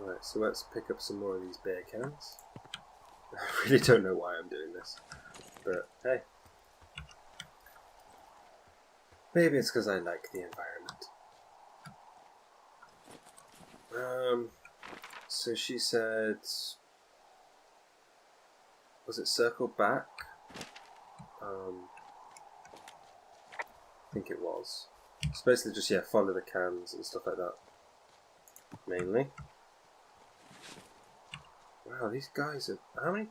Right, so let's pick up some more of these beer cans. I really don't know why I'm doing this, but hey. Maybe it's because I like the environment. So she said, was it circle back? I think it was. It's basically just, yeah, follow the cans and stuff like that. Mainly. Wow, these guys are... How many?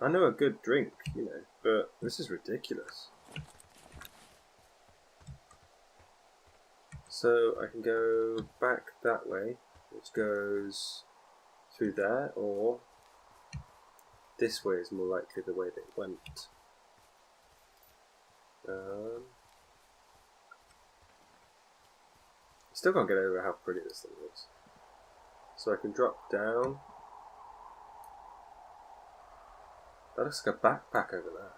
I know a good drink, you know, but this is ridiculous. So I can go back that way, which goes through there, or this way is more likely the way they went. Still can't get over how pretty this thing looks. So I can drop down. That looks like a backpack over there.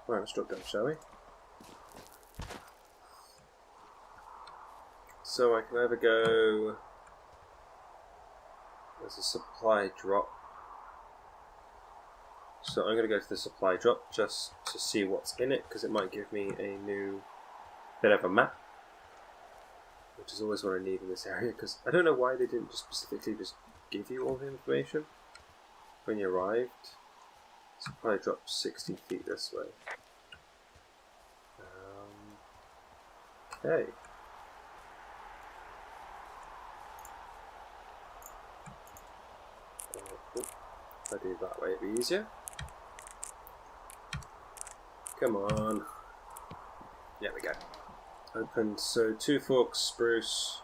Right, let's drop down, shall we? So I can either go... There's a supply drop. So I'm going to go to the supply drop just to see what's in it, because it might give me a new bit of a map. Which is always what I need in this area, because I don't know why they didn't just specifically just give you all the information when you arrived. Supply drop 60 feet this way. Okay. If I do it that way, it'd be easier. Come on. There we go. Opened. So 2 forks, spruce.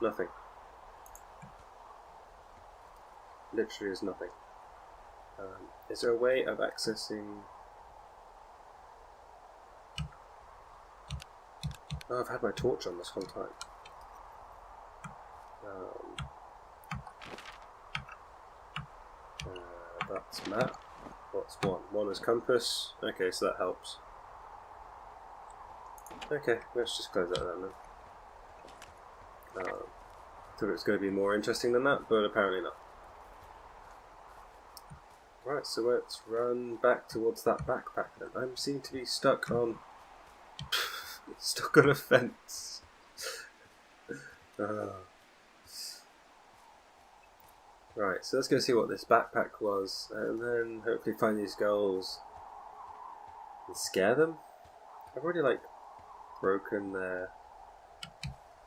Nothing. Literally is nothing. Is there a way of accessing... Oh, I've had my torch on this whole time. That's map. What's one? One is compass. Okay, so that helps. Okay, let's just close that down then. Thought it was going to be more interesting than that, but apparently not. Right, so let's run back towards that backpack then. I seem to be stuck on... stuck on a fence. Right, so let's go see what this backpack was, and then hopefully find these girls and scare them. I've already, like, broken their...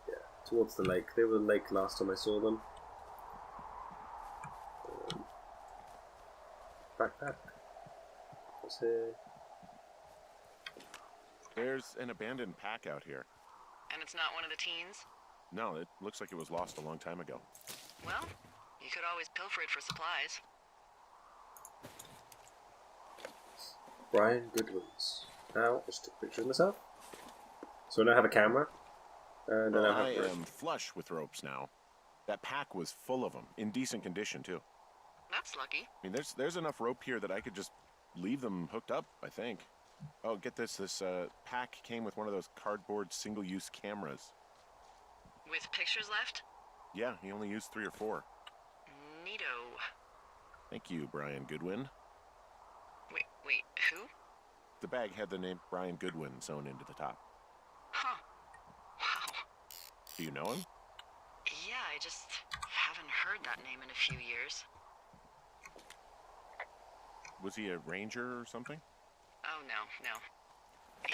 Yeah, towards the lake. They were the lake last time I saw them. Backpack. What's here? There's an abandoned pack out here. And it's not one of the teens? No, it looks like it was lost a long time ago. Well, you could always pilfer it for supplies. Brian Goodwin's. Now, just took a picture of myself. So I now have a camera. And Well, I I have am flush with ropes now. That pack was full of them, in decent condition too. That's lucky. I mean, there's enough rope here that I could just leave them hooked up, I think. Oh, get this. This pack came with one of those cardboard single-use cameras. With pictures left? Yeah, he only used 3 or 4. Neato. Thank you, Brian Goodwin. Wait, who? The bag had the name Brian Goodwin sewn into the top. Huh. Wow. Do you know him? Yeah, I just haven't heard that name in a few years. Was he a ranger or something? Oh, no.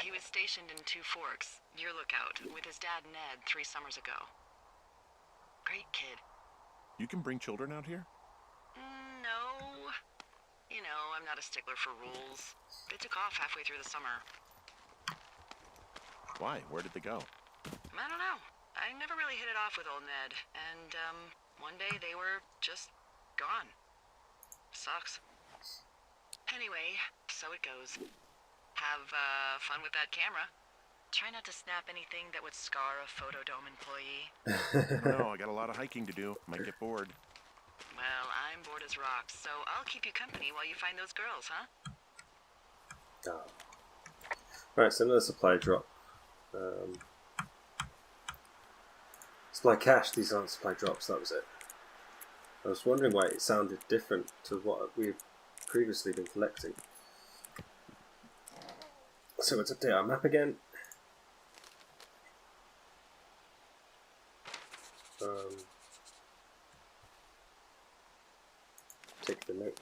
He was stationed in 2 Forks, your lookout, with his dad Ned 3 summers ago. Great kid. You can bring children out here? No. You know, I'm not a stickler for rules. They took off halfway through the summer. Why? Where did they go? I don't know. I never really hit it off with old Ned, and, one day they were just gone. Sucks. Anyway, so it goes. Have, fun with that camera. Try not to snap anything that would scar a Photodome employee. No, I got a lot of hiking to do. Might get bored. Well, I'm bored as rocks, so I'll keep you company while you find those girls, huh? Oh. Right, so another supply drop. Supply cache, these aren't supply drops, that was it. I was wondering why it sounded different to what we've previously been collecting. So let's update our map again. Take the note.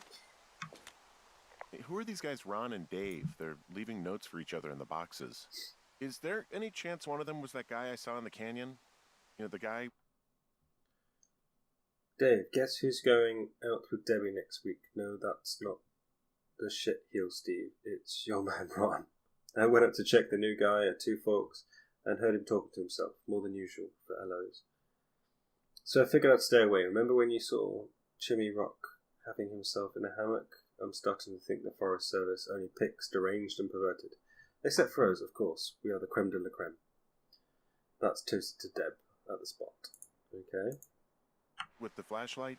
Hey, who are these guys, Ron and Dave? They're leaving notes for each other in the boxes. Is there any chance one of them was that guy I saw in the canyon? You know, the guy... Dave, guess who's going out with Debbie next week? No, that's not the shit heel Steve. It's your man Ron. I went up to check the new guy at Two Forks and heard him talking to himself, more than usual, for LOs. So I figured I'd stay away. Remember when you saw Chimmy Rock having himself in a hammock? I'm starting to think the Forest Service only picks deranged and perverted. Except for us, of course. We are the creme de la creme. That's toasted to Deb at the spot. Okay. with the flashlight?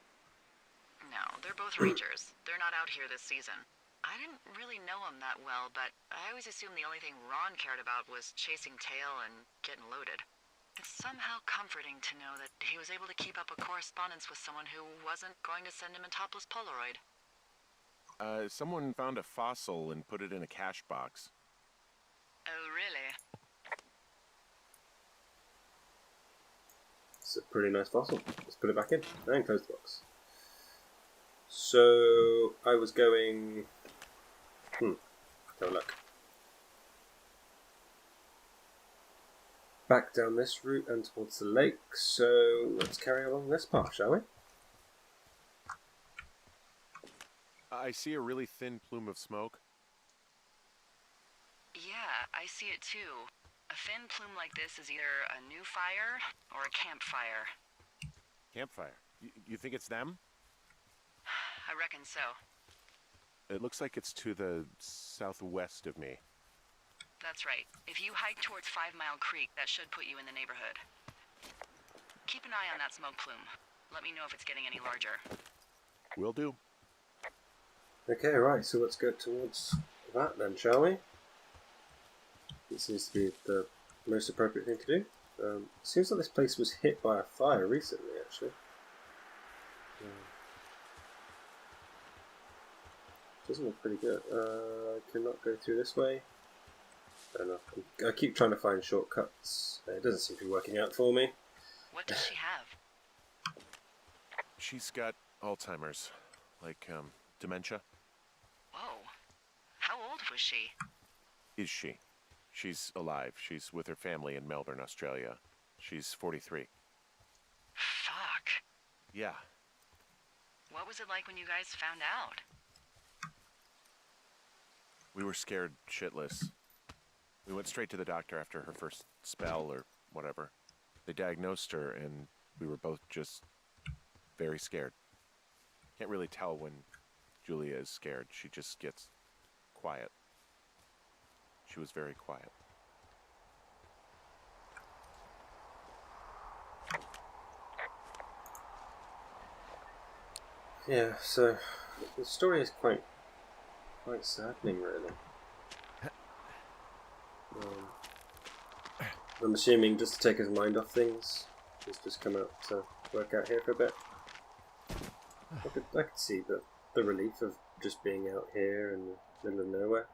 No, they're both rangers. They're not out here this season. I didn't really know him that well, but I always assumed the only thing Ron cared about was chasing tail and getting loaded. It's somehow comforting to know that he was able to keep up a correspondence with someone who wasn't going to send him a topless Polaroid. Someone found a fossil and put it in a cash box. Oh, really? It's a pretty nice fossil. Let's put it back in and close the box. So I was going. Have a look. Back down this route and towards the lake. So let's carry along this path, shall we? I see a really thin plume of smoke. Yeah, I see it too. A thin plume like this is either a new fire or a campfire. Campfire. You think it's them? I reckon so. It looks like it's to the southwest of me. That's right. If you hike towards 5 Mile Creek, that should put you in the neighborhood. Keep an eye on that smoke plume. Let me know if it's getting any larger. Will do. Okay, right, so let's go towards that then, shall we? It seems to be the most appropriate thing to do. Seems like this place was hit by a fire recently, actually. Doesn't look pretty good. I cannot go through this way. I don't know. I keep trying to find shortcuts. It doesn't seem to be working out for me. What does she have? She's got Alzheimer's. Like, dementia. Whoa. How old was she? Is she? She's alive. She's with her family in Melbourne, Australia. She's 43. Fuck. Yeah. What was it like when you guys found out? We were scared shitless. We went straight to the doctor after her first spell or whatever. They diagnosed her and we were both just very scared. Can't really tell when Julia is scared. She just gets quiet. She was very quiet. Yeah, so the story is quite saddening, really. I'm assuming just to take his mind off things, he's just come out to work out here for a bit. I could see the relief of just being out here in the middle of nowhere.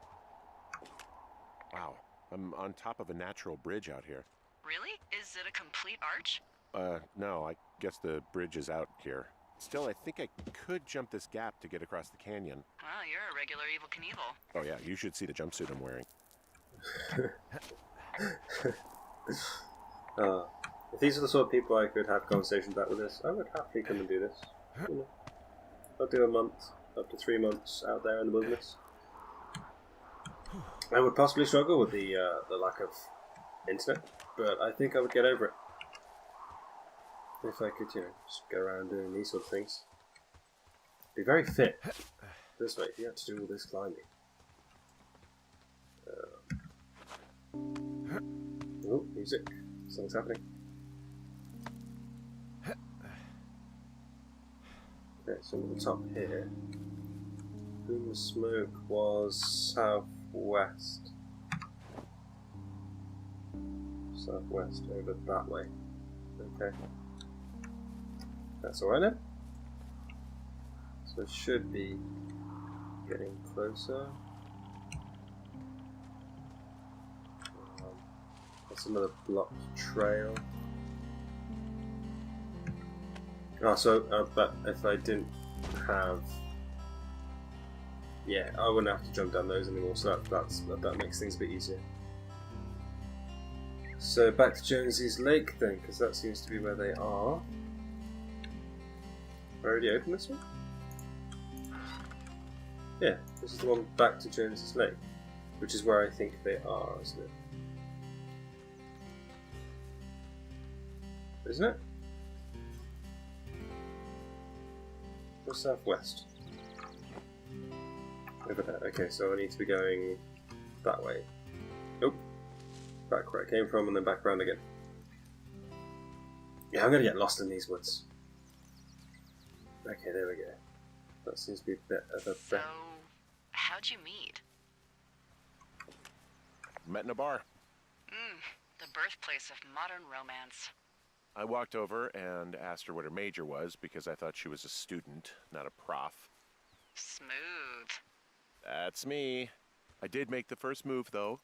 Wow. I'm on top of a natural bridge out here. Really? Is it a complete arch? No, I guess the bridge is out here. Still, I think I could jump this gap to get across the canyon. Well, you're a regular Evel Knievel. Oh yeah, you should see the jumpsuit I'm wearing. If these are the sort of people I could have conversations about with this, I would happily come and do this. You know, I'll do a month, up to 3 months out there in the wilderness. I would possibly struggle with the lack of internet, but I think I would get over it. If I could, just go around doing these sort of things. Be very fit. This way, if you had to do all this climbing. Oh, music. Something's happening. Okay, so at the top here. Boom of smoke was southwest over that way. Okay. That's alright then. So it should be getting closer. That's another blocked trail. Oh, so but if I didn't have, yeah, I wouldn't have to jump down those anymore. So that makes things a bit easier. So back to Jonesy's Lake then, because that seems to be where they are. I already opened this one? Yeah, this is the one back to Jonesy's Lake, which is where I think they are, isn't it? Isn't it? Or southwest? Over there. Okay, so I need to be going that way. Nope. Back where I came from and then back around again. Yeah, I'm gonna get lost in these woods. Okay, there we go. That seems to be a bit of a... So, how'd you meet? Met in a bar. The birthplace of modern romance. I walked over and asked her what her major was because I thought she was a student, not a prof. Smooth. That's me. I did make the first move, though.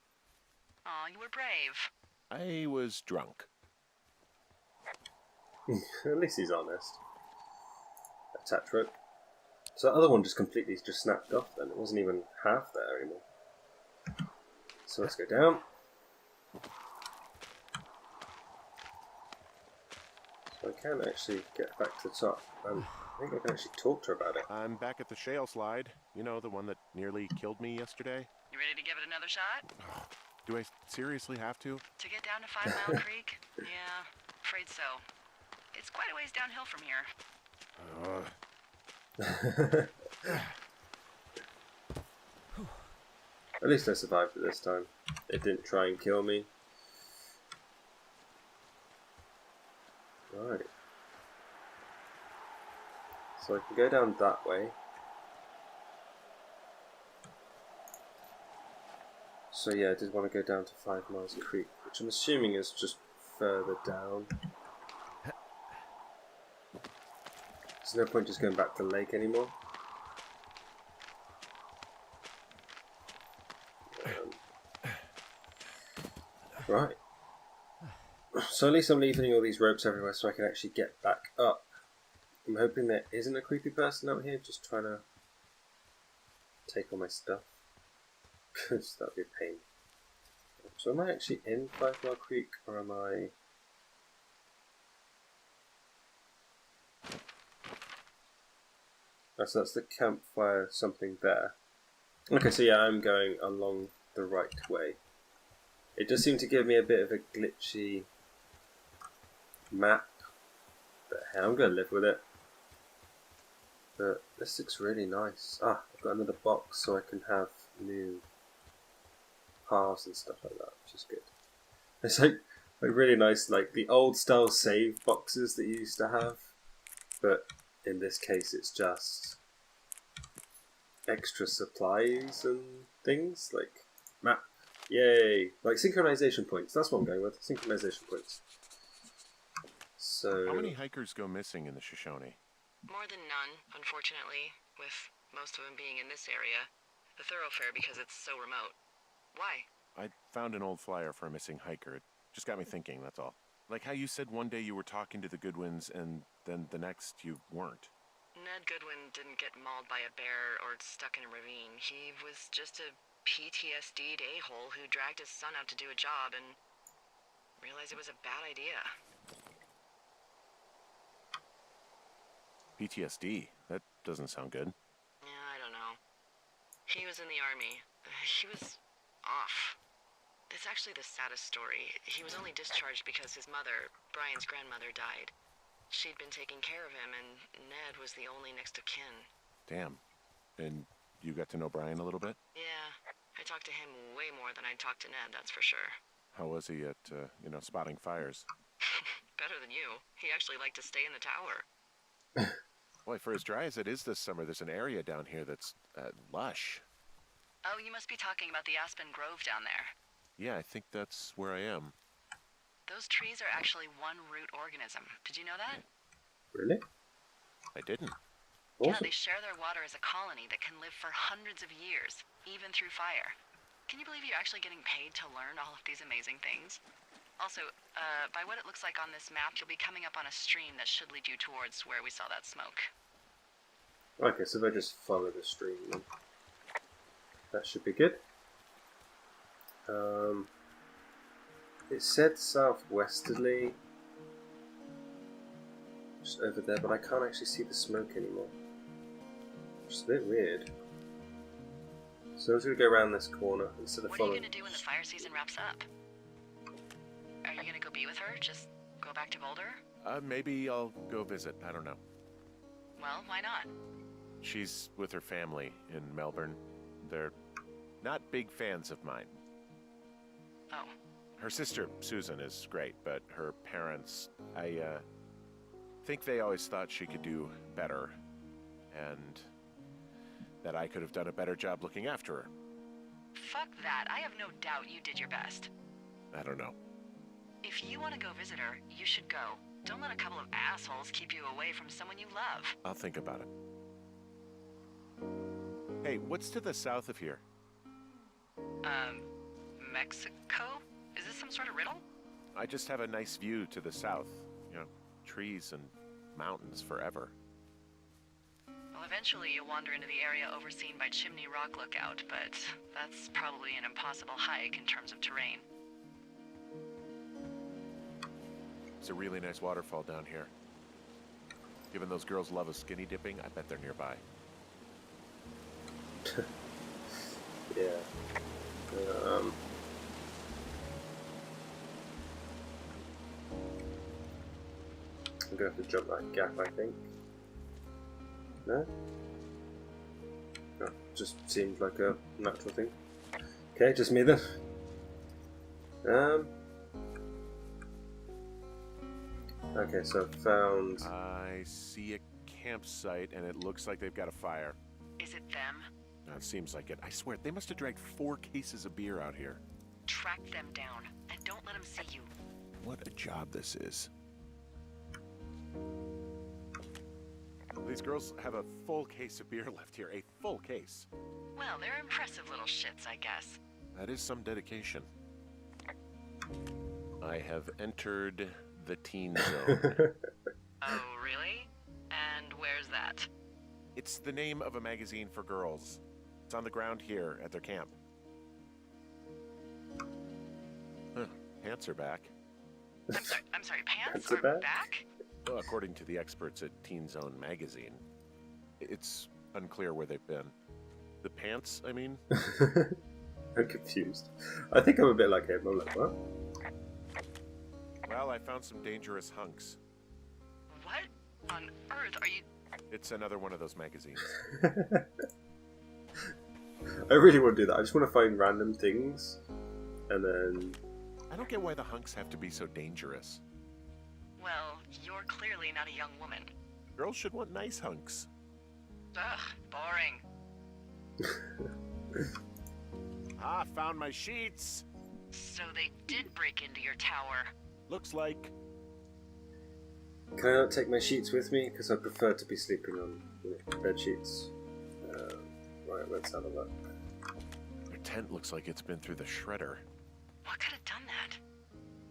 Aw, you were brave. I was drunk. At least he's honest. Attach rope. So that other one just completely snapped off then. It wasn't even half there anymore. So let's go down. So I can actually get back to the top. I think I can actually talk to her about it. I'm back at the shale slide. You know, the one that nearly killed me yesterday. You ready to give it another shot? Do I seriously have to? To get down to 5 Mile Creek? Yeah, afraid so. It's quite a ways downhill from here. At least I survived it this time. It didn't try and kill me. Right. So I can go down that way. So yeah, I did want to go down to 5 Miles Creek, which I'm assuming is just further down. There's no point just going back to the lake anymore. Right. So at least I'm leaving all these ropes everywhere so I can actually get back up. I'm hoping there isn't a creepy person out here just trying to take all my stuff. Because that would be a pain. So am I actually in 5 Mile Creek or am I... Oh, so that's the campfire something there. Okay, so yeah, I'm going along the right way. It does seem to give me a bit of a glitchy map, but hey, I'm going to live with it. But this looks really nice. Ah, I've got another box so I can have new paths and stuff like that, which is good. It's like really nice, like the old style save boxes that you used to have, but in this case it's just extra supplies and things, like map. Yay! Like synchronization points, that's what I'm going with, synchronization points. So... How many hikers go missing in the Shoshone? More than none, unfortunately, with most of them being in this area. The thoroughfare because it's so remote. Why? I found an old flyer for a missing hiker. It just got me thinking, that's all. Like how you said one day you were talking to the Goodwins and then the next you weren't. Ned Goodwin didn't get mauled by a bear or stuck in a ravine. He was just a PTSD'd a-hole who dragged his son out to do a job and realized it was a bad idea. PTSD? That doesn't sound good. Yeah, I don't know. He was in the army. He was off. It's actually the saddest story. He was only discharged because his mother, Brian's grandmother, died. She'd been taking care of him, and Ned was the only next of kin. Damn. And you got to know Brian a little bit? Yeah, I talked to him way more than I'd talked to Ned, that's for sure. How was he at, spotting fires? Better than you. He actually liked to stay in the tower. Boy, for as dry as it is this summer, there's an area down here that's lush. Oh, you must be talking about the Aspen Grove down there. Yeah, I think that's where I am. Those trees are actually one root organism. Did you know that? Really? I didn't. Yeah, Awesome. they share their water as a colony that can live for hundreds of years, even through fire. Can you believe you're actually getting paid to learn all of these amazing things? Also, by what it looks like on this map, you'll be coming up on a stream that should lead you towards where we saw that smoke. Okay, so if I just follow the stream, then that should be good. It said southwesterly, just over there, but I can't actually see the smoke anymore. Which is a bit weird. So I'm just going to go around this corner instead of What are you following. going to do when the fire season wraps up? Are you going to go be with her? Just go back to Boulder? Maybe I'll go visit. I don't know. Well, why not? She's with her family in Melbourne. They're not big fans of mine. Oh. Her sister, Susan, is great, but her parents, I think they always thought she could do better, and that I could have done a better job looking after her. Fuck that. I have no doubt you did your best. I don't know. If you want to go visit her, you should go. Don't let a couple of assholes keep you away from someone you love. I'll think about it. Hey, what's to the south of here? Mexico? Is this some sort of riddle? I just have a nice view to the south. You know, trees and mountains forever. Well, eventually you'll wander into the area overseen by Chimney Rock Lookout, but that's probably an impossible hike in terms of terrain. There's a really nice waterfall down here. Given those girls love a skinny dipping, I bet they're nearby. Yeah. I'm going to have to jump that gap, I think. No? No, just seemed like a natural thing. Okay, just me then. Okay, so I've found... I see a campsite, and it looks like they've got a fire. Is it them? It seems like it. I swear, they must have dragged 4 cases of beer out here. Track them down, and don't let them see you. What a job this is. These girls have a full case of beer left here. A full case. Well, they're impressive little shits, I guess. That is some dedication. I have entered the teen zone. Oh, really? And where's that? It's the name of a magazine for girls. It's on the ground here at their camp. Huh, pants are back. I'm sorry, pants Pants are are back? back? Well, according to the experts at Teen Zone magazine, it's unclear where they've been. The pants, I mean? I'm confused. I think I'm a bit like him. I'm like, what? Well, I found some dangerous hunks. What on earth are you... It's another one of those magazines. I really want to do that. I just want to find random things, and then... I don't get why the hunks have to be so dangerous. Well, you're clearly not a young woman. Girls should want nice hunks. Ugh, boring. Ah, found my sheets! So they did break into your tower. Looks like... Can I not take my sheets with me? Because I prefer to be sleeping on bed sheets. Right, let's have a look. Their tent looks like it's been through the shredder. What could have done that?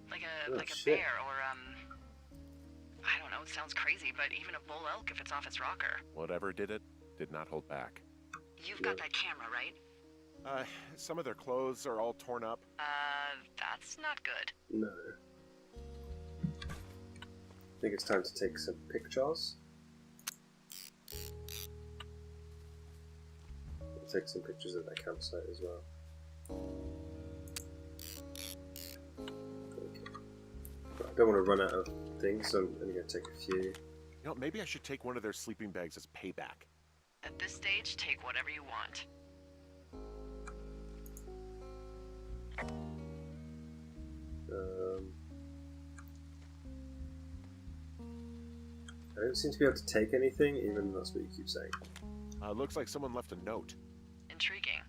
Like a shit. bear or I don't know, it sounds crazy, but even a bull elk if it's off its rocker. Whatever did it, did not hold back. You've got that camera, right? Some of their clothes are all torn up. That's not good. No. I think it's time to take some pictures. I'll take some pictures of that campsite as well. Okay. But I don't want to run out of things, so I'm only going to take a few. You know, maybe I should take one of their sleeping bags as payback. At this stage, take whatever you want. I don't seem to be able to take anything, even though that's what you keep saying. Looks like someone left a note. Intriguing.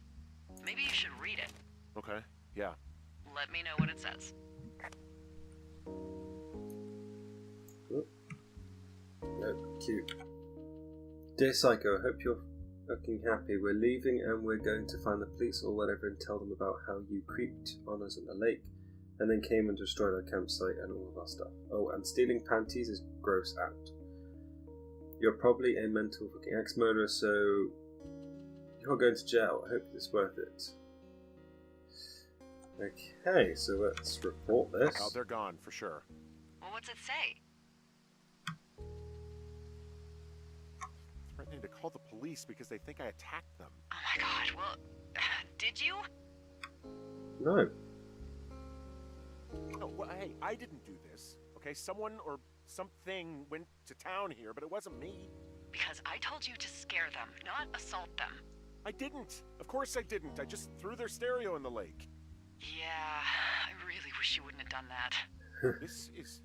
Maybe you should read it. Okay, yeah. Let me know what it says. cute. Dear Psycho, hope you're fucking happy. We're leaving and we're going to find the police or whatever and tell them about how you creeped on us in the lake and then came and destroyed our campsite and all of our stuff. Oh, and stealing panties is gross out. You're probably a mental fucking ex-murderer, so you're going to jail. I hope it's worth it. Okay, so let's report this. Oh, they're gone for sure. Well, what's it say? Threatening to call the police because they think I attacked them. Oh my god, well, did you? No. No, well, hey, I didn't do this. Okay, someone or something went to town here, but it wasn't me. Because I told you to scare them, not assault them. I didn't. Of course I didn't. I just threw their stereo in the lake. Yeah, I really wish you wouldn't have done that. This is,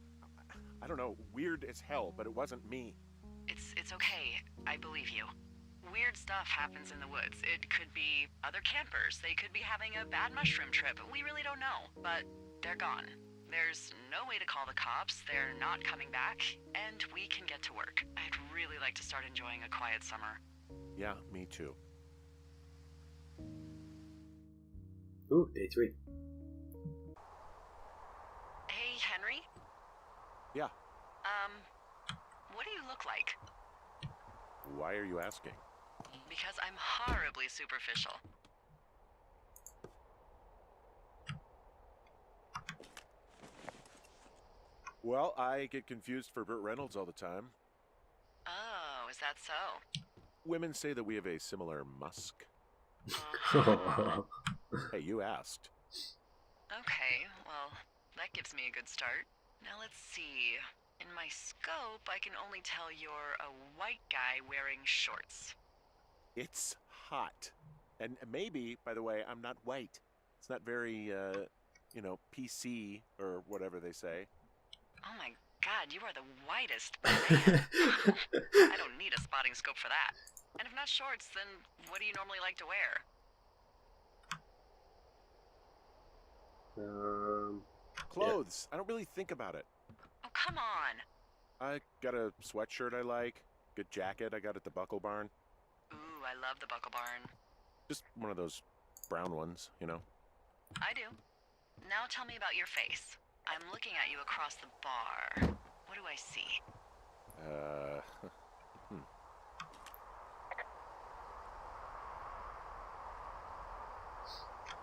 I don't know, weird as hell, but it wasn't me. It's okay. I believe you. Weird stuff happens in the woods. It could be other campers. They could be having a bad mushroom trip. We really don't know. But they're gone. There's no way to call the cops. They're not coming back. And we can get to work. I'd really like to start enjoying a quiet summer. Yeah, me too. Ooh, day 3. Hey, Henry? Yeah. What do you look like? Why are you asking? Because I'm horribly superficial. Well, I get confused for Burt Reynolds all the time. Oh, is that so? Women say that we have a similar musk. Hey, you asked. Okay, well, that gives me a good start. Now let's see. In my scope, I can only tell you're a white guy wearing shorts. It's hot. And maybe, by the way, I'm not white. It's not very, PC or whatever they say. Oh my god, you are the whitest man. I don't need a spotting scope for that. And if not shorts, then what do you normally like to wear? Clothes. Yeah. I don't really think about it. Oh, come on. I got a sweatshirt I like. Good jacket I got at the Buckle Barn. Ooh, I love the Buckle Barn. Just one of those brown ones, you know. I do. Now tell me about your face. I'm looking at you across the bar. What do I see?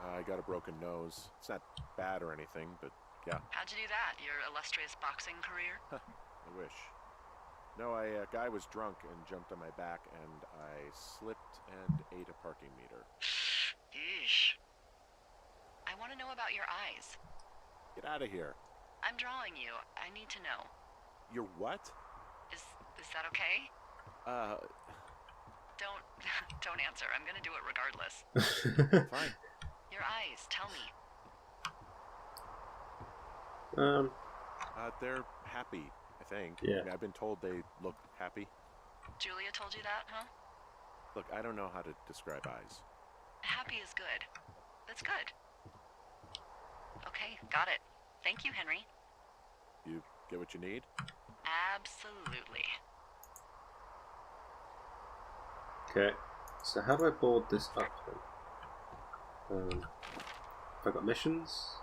I got a broken nose. It's not bad or anything, but yeah. How'd you do that? Your illustrious boxing career? I wish. No, a guy was drunk and jumped on my back, and I slipped and ate a parking meter. Eesh. I want to know about your eyes. Get out of here. I'm drawing you. I need to know. Your what? Is that okay? Don't answer. I'm gonna do it regardless. Fine. Your eyes, tell me. They're happy, I think. Yeah. I mean, I've been told they look happy. Julia told you that, huh? Look, I don't know how to describe eyes. Happy is good. That's good. Okay, got it. Thank you, Henry. You get what you need? Absolutely. Okay, so how do I board this up then? Have I got missions?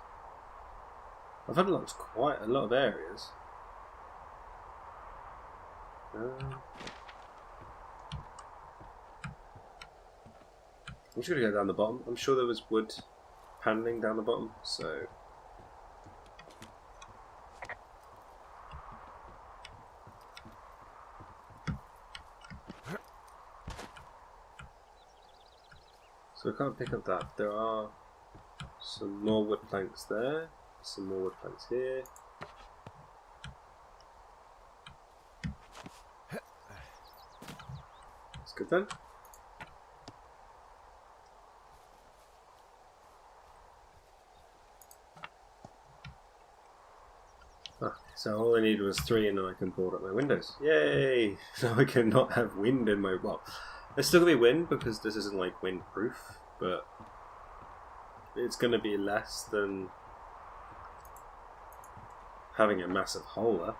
I've unlocked quite a lot of areas. I'm just gonna go down the bottom. I'm sure there was wood paneling down the bottom, so. So I can't pick up that. There are some more wood planks there, some more wood planks here. That's good then. So all I need was 3 and then I can board up my windows. Yay! Now I cannot have wind in my... Well, there's still going to be wind because this isn't like windproof, but it's going to be less than having a massive hole there.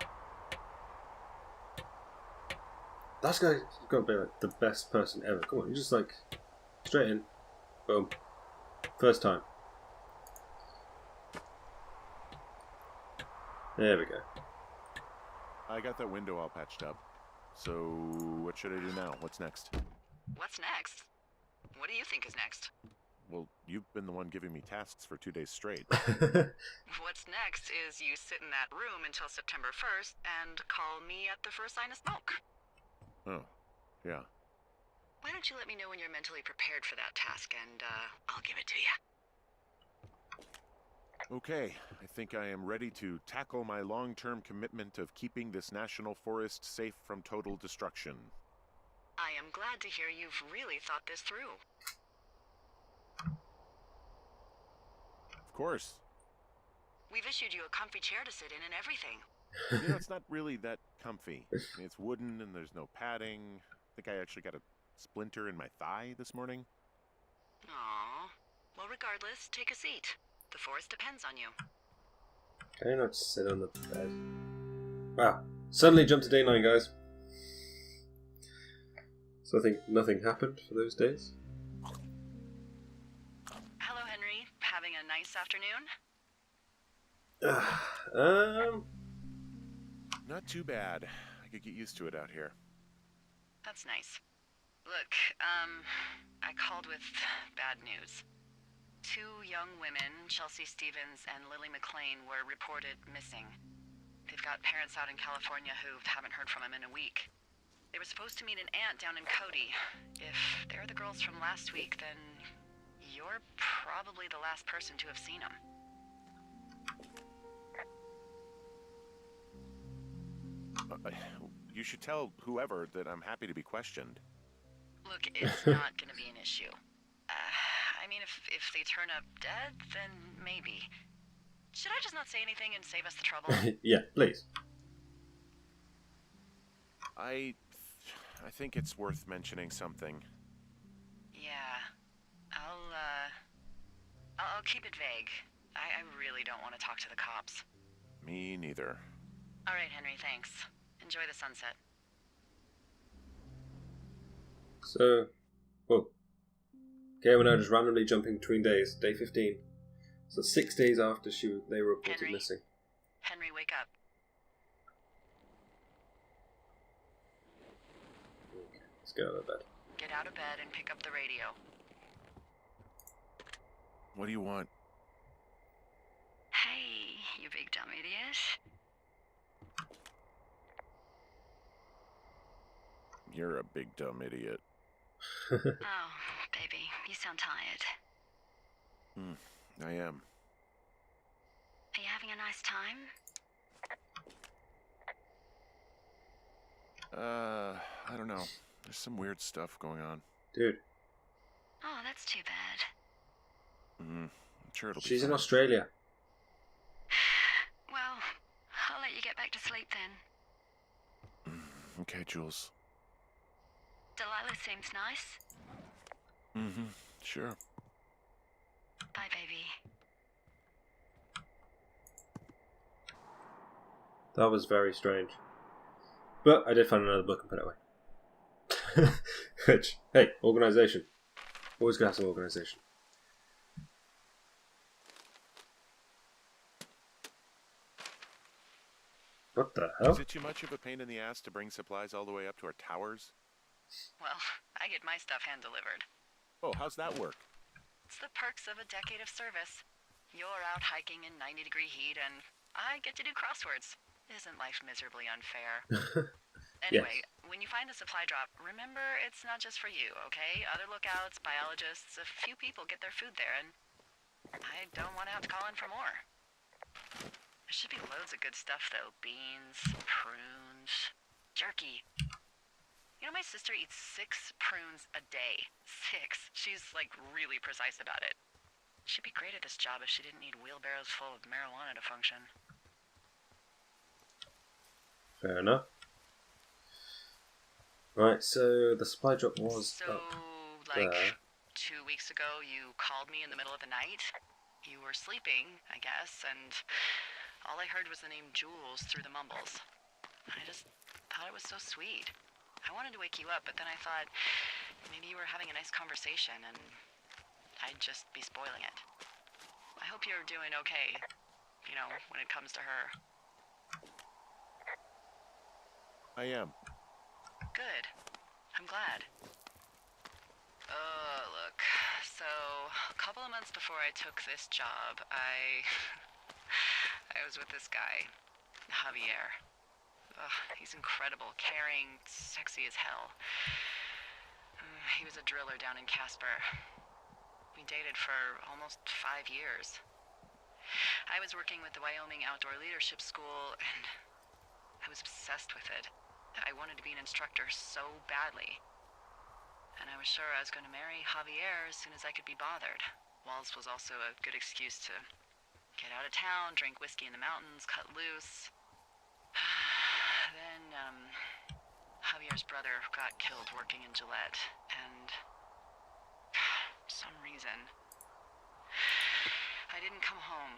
That's guy's got to be like the best person ever. Come on, you just like straight in, boom, first time. There we go. I got that window all patched up. So, what should I do now? What's next? What's next? What do you think is next? Well, you've been the one giving me tasks for 2 days straight. What's next is you sit in that room until September 1st and call me at the first sign of smoke. Oh, yeah. Why don't you let me know when you're mentally prepared for that task and I'll give it to you. Okay, I think I am ready to tackle my long-term commitment of keeping this national forest safe from total destruction. I am glad to hear you've really thought this through. Of course. We've issued you a comfy chair to sit in and everything. You know, it's not really that comfy. I mean, it's wooden and there's no padding. I think I actually got a splinter in my thigh this morning. Aww. Well, regardless, take a seat. The forest depends on you. Can I not sit on the bed? Wow. Suddenly jumped to day 9, guys. So I think nothing happened for those days. Hello, Henry. Having a nice afternoon? Not too bad. I could get used to it out here. That's nice. Look, I called with bad news. 2 young women, Chelsea Stevens and Lily McLean, were reported missing. They've got parents out in California who haven't heard from them in a week. They were supposed to meet an aunt down in Cody. If they're the girls from last week, then you're probably the last person to have seen them. You should tell whoever that I'm happy to be questioned. Look, it's not going to be an issue. I mean, if they turn up dead, then maybe. Should I just not say anything and save us the trouble? Yeah, please. I think it's worth mentioning something. Yeah. I'll keep it vague. I really don't want to talk to the cops. Me neither. All right, Henry, thanks. Enjoy the sunset. So, whoa. Okay, we're now just randomly jumping between days. Day 15. So 6 days after they were reported Henry? missing. Henry, wake up. Okay, let's get out of bed. Get out of bed and pick up the radio. What do you want? Hey, you big dumb idiot. You're a big dumb idiot. Oh, baby, you sound tired. I am. Are you having a nice time? I don't know. There's some weird stuff going on. Dude, Oh, that's too bad. I'm sure it'll be she's in fine. Australia. Well, I'll let you get back to sleep then. Okay, Jules. Delilah seems nice. Sure. Bye, baby. That was very strange. But I did find another book and put it away. Which, hey, organisation. Always gotta have some organisation. What the hell? Is it too much of a pain in the ass to bring supplies all the way up to our towers? Well, I get my stuff hand-delivered. Oh, how's that work? It's the perks of a decade of service. You're out hiking in 90-degree heat, and I get to do crosswords. Isn't life miserably unfair? Anyway, when you find a supply drop, remember it's not just for you, okay? Other lookouts, biologists, a few people get their food there, and I don't want to have to call in for more. There should be loads of good stuff, though. Beans, prunes, jerky. You know, my sister eats 6 prunes a day. 6. She's, like, really precise about it. She'd be great at this job if she didn't need wheelbarrows full of marijuana to function. Fair enough. Right, so the supply drop was So, up like, there. 2 weeks ago, you called me in the middle of the night. You were sleeping, I guess, and all I heard was the name Jules through the mumbles. I just thought it was so sweet. I wanted to wake you up, but then I thought maybe you were having a nice conversation and I'd just be spoiling it. I hope you're doing okay, you know, when it comes to her. I am. Good. I'm glad. Look. So, a couple of months before I took this job, I was with this guy, Javier. He's incredible, caring, sexy as hell. He was a driller down in Casper. We dated for almost 5 years. I was working with the Wyoming Outdoor Leadership School, and I was obsessed with it. I wanted to be an instructor so badly. And I was sure I was going to marry Javier as soon as I could be bothered. Walls was also a good excuse to get out of town, drink whiskey in the mountains, cut loose. Then, Javier's brother got killed working in Gillette, and for some reason, I didn't come home.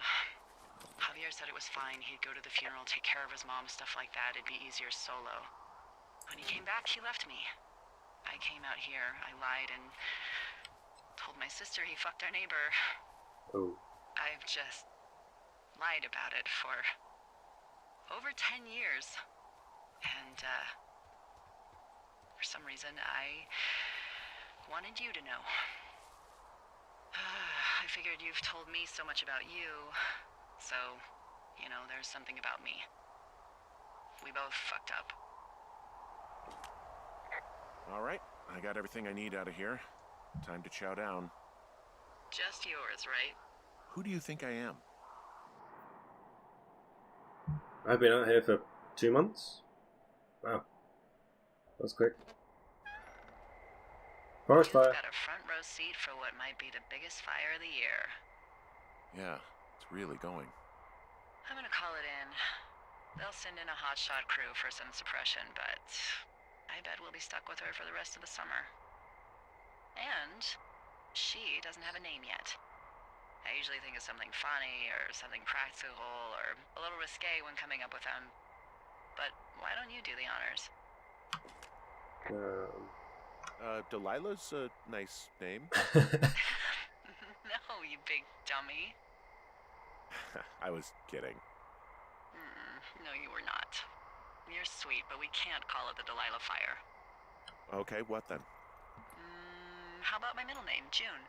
Javier said it was fine. He'd go to the funeral, take care of his mom, stuff like that. It'd be easier solo. When he came back, he left me. I came out here, I lied, and told my sister he fucked our neighbor. Oh. I've just lied about it for over 10 years. And, for some reason, I wanted you to know. I figured you've told me so much about you, so, you know, there's something about me. We both fucked up. All right, I got everything I need out of here. Time to chow down. Just yours, right? Who do you think I am? I've been out here for 2 months. Wow. That was quick. Forest You've fire. got a front row seat for what might be the biggest fire of the year. Yeah, it's really going. I'm gonna call it in. They'll send in a hotshot crew for some suppression, but I bet we'll be stuck with her for the rest of the summer. And she doesn't have a name yet. I usually think of something funny or something practical or a little risque when coming up with them. But why don't you do the honors? Delilah's a nice name. No, you big dummy. I was kidding. No, you were not. You're sweet, but we can't call it the Delilah fire. Okay, what then? How about my middle name, June?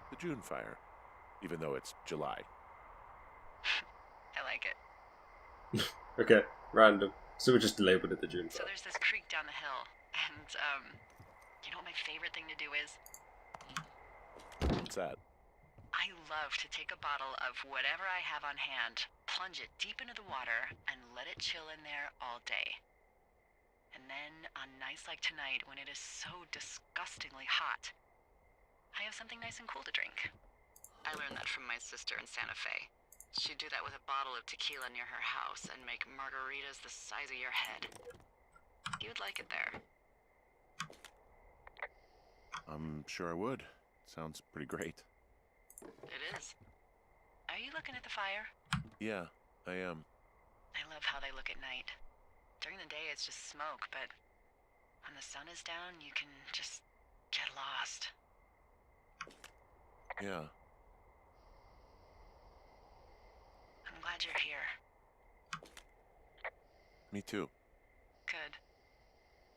The June fire. Even though it's July. I like it. Okay, random. So we just labeled it the June So fire. there's this creek down the hill, and, you know what my favorite thing to do is? What's that? I love to take a bottle of whatever I have on hand, plunge it deep into the water, and let it chill in there all day. And then, on nights like tonight, when it is so disgustingly hot, I have something nice and cool to drink. I learned that from my sister in Santa Fe. She'd do that with a bottle of tequila near her house and make margaritas the size of your head. You'd like it there. I'm sure I would. Sounds pretty great. It is. Are you looking at the fire? Yeah, I am. I love how they look at night. During the day, it's just smoke, but when the sun is down, you can just get lost. Yeah. I'm glad you're here. Me too. Good.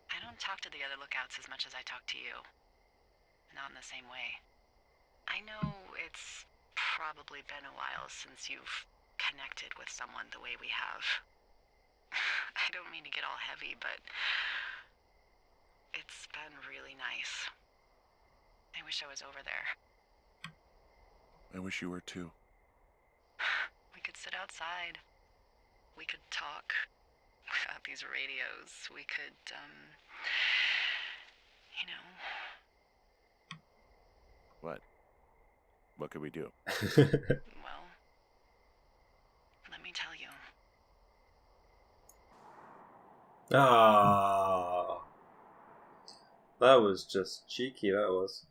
I don't talk to the other lookouts as much as I talk to you. Not in the same way. I know it's probably been a while since you've connected with someone the way we have. I don't mean to get all heavy, but it's been really nice. I wish I was over there. I wish you were too. We could sit outside. We could talk without these radios. We could, you know. What? What could we do? Well, let me tell you. Ah, that was just cheeky, that was.